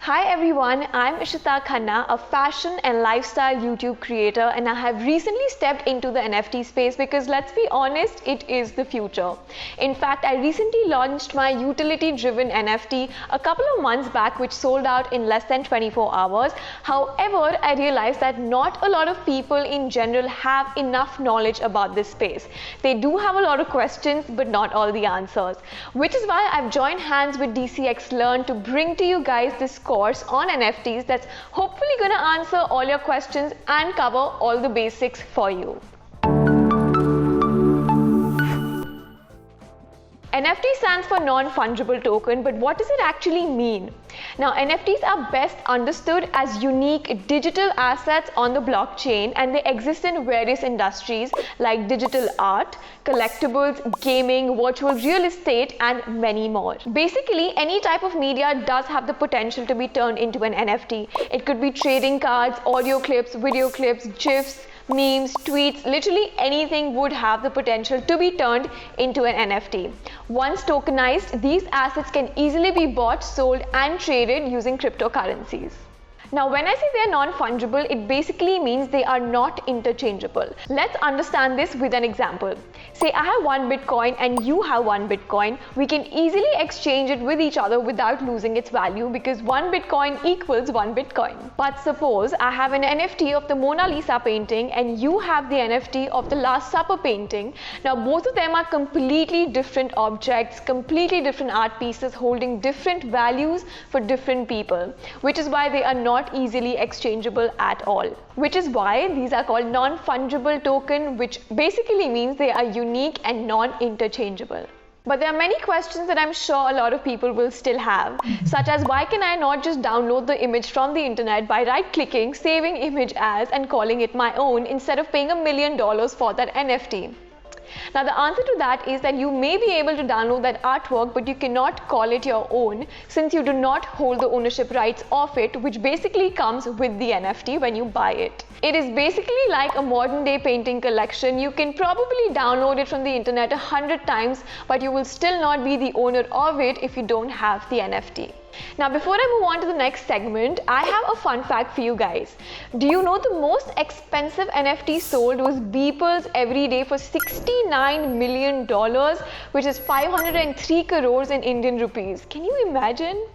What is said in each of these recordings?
Hi everyone, I'm Ishita Khanna, a fashion and lifestyle YouTube creator, and I have recently stepped into the NFT space because let's be honest, it is the future. In fact, I recently launched my utility-driven NFT a couple of months back, which sold out in less than 24 hours. However, I realized that not a lot of people in general have enough knowledge about this space. They do have a lot of questions, but not all the answers, which is why I've joined hands with DCX Learn to bring to you guys this course on NFTs that's hopefully going to answer all your questions and cover all the basics for you. NFT stands for non-fungible token, but what does it actually mean? Now, NFTs are best understood as unique digital assets on the blockchain, and they exist in various industries like digital art, collectibles, gaming, virtual real estate, and many more. Basically, any type of media does have the potential to be turned into an NFT. It could be trading cards, audio clips, video clips, GIFs, memes, tweets, literally anything would have the potential to be turned into an NFT. Once tokenized, these assets can easily be bought, sold, and traded using cryptocurrencies. Now, when I say they are non-fungible, it basically means they are not interchangeable. Let's understand this with an example. Say I have one Bitcoin and you have one Bitcoin. We can easily exchange it with each other without losing its value because one Bitcoin equals one Bitcoin. But suppose I have an NFT of the Mona Lisa painting and you have the NFT of the Last Supper painting. Now, both of them are completely different objects, completely different art pieces holding different values for different people, which is why they are not easily exchangeable at all. Which is why these are called non-fungible token, which basically means they are unique and non-interchangeable. But there are many questions that I'm sure a lot of people will still have, such as why can I not just download the image from the internet by right-clicking, saving image as, and calling it my own instead of paying $1 million for that NFT? Now, the answer to that is that you may be able to download that artwork, but you cannot call it your own since you do not hold the ownership rights of it, which basically comes with the NFT when you buy it. It is basically like a modern day painting collection. You can probably download it from the internet 100 times, but you will still not be the owner of it if you don't have the NFT. Now, before I move on to the next segment, I have a fun fact for you guys. Do you know the most expensive NFT sold was Beepers Everyday for $69 million, which is 503 crores in Indian rupees. Can you imagine?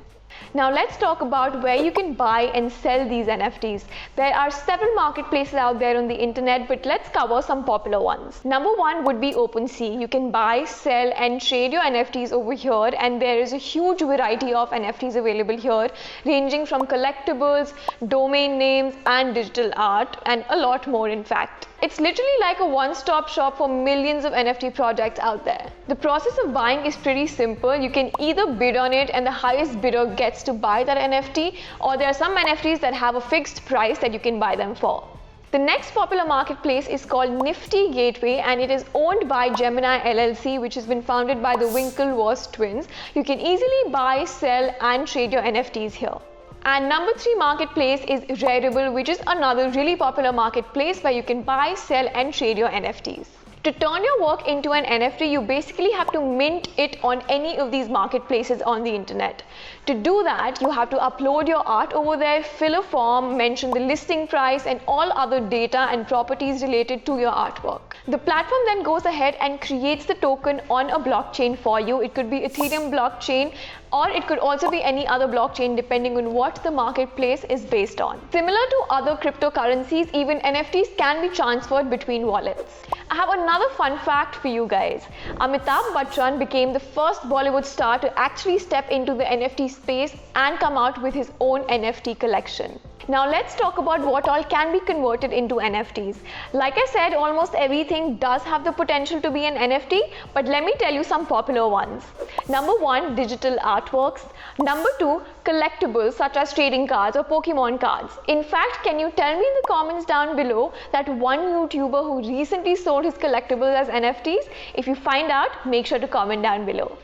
Now, let's talk about where you can buy and sell these NFTs. There are several marketplaces out there on the internet, but let's cover some popular ones. Number one would be OpenSea. You can buy, sell, and trade your NFTs over here, and there is a huge variety of NFTs available here, ranging from collectibles, domain names, and digital art, and a lot more in fact. It's literally like a one-stop shop for millions of NFT projects out there. The process of buying is pretty simple. You can either bid on it and the highest bidder gets to buy that NFT, or there are some NFTs that have a fixed price that you can buy them for. The next popular marketplace is called Nifty Gateway, and it is owned by Gemini LLC, which has been founded by the Winklevoss twins. You can easily buy, sell, and trade your NFTs here. And number 3 marketplace is Rarible, which is another really popular marketplace where you can buy, sell, and trade your NFTs. To turn your work into an NFT, you basically have to mint it on any of these marketplaces on the internet. To do that, you have to upload your art over there, fill a form, mention the listing price, and all other data and properties related to your artwork. The platform then goes ahead and creates the token on a blockchain for you. It could be Ethereum blockchain, or it could also be any other blockchain depending on what the marketplace is based on. Similar to other cryptocurrencies, even NFTs can be transferred between wallets. I have another fun fact for you guys. Amitabh Bachchan became the first Bollywood star to actually step into the NFT space and come out with his own NFT collection. Now, let's talk about what all can be converted into NFTs. Like I said, almost everything does have the potential to be an NFT, but let me tell you some popular ones. Number 1, digital artworks. Number 2, collectibles such as trading cards or Pokemon cards. In fact, can you tell me in the comments down below that one YouTuber who recently sold his collectibles as NFTs? If you find out, make sure to comment down below.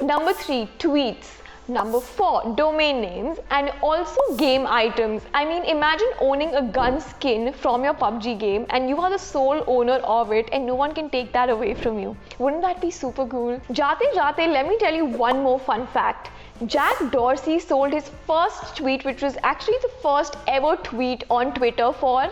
Number 3, tweets. Number 4, domain names, and also game items. I mean, imagine owning a gun skin from your PUBG game and you are the sole owner of it and no one can take that away from you. Wouldn't that be super cool? Jate, let me tell you one more fun fact. Jack Dorsey sold his first tweet, which was actually the first ever tweet on Twitter, for...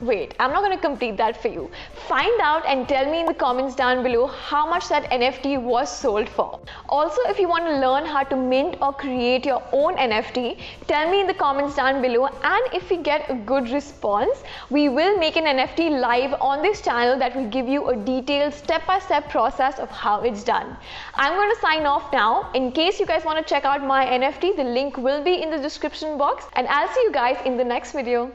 Wait, I'm not going to complete that for you. Find out and tell me in the comments down below how much that NFT was sold for. Also, if you want to learn how to mint or create your own NFT, tell me in the comments down below, and if we get a good response, we will make an NFT live on this channel that will give you a detailed step-by-step process of how it's done. I'm going to sign off now. In case you guys want to check out my NFT, the link will be in the description box, and I'll see you guys in the next video.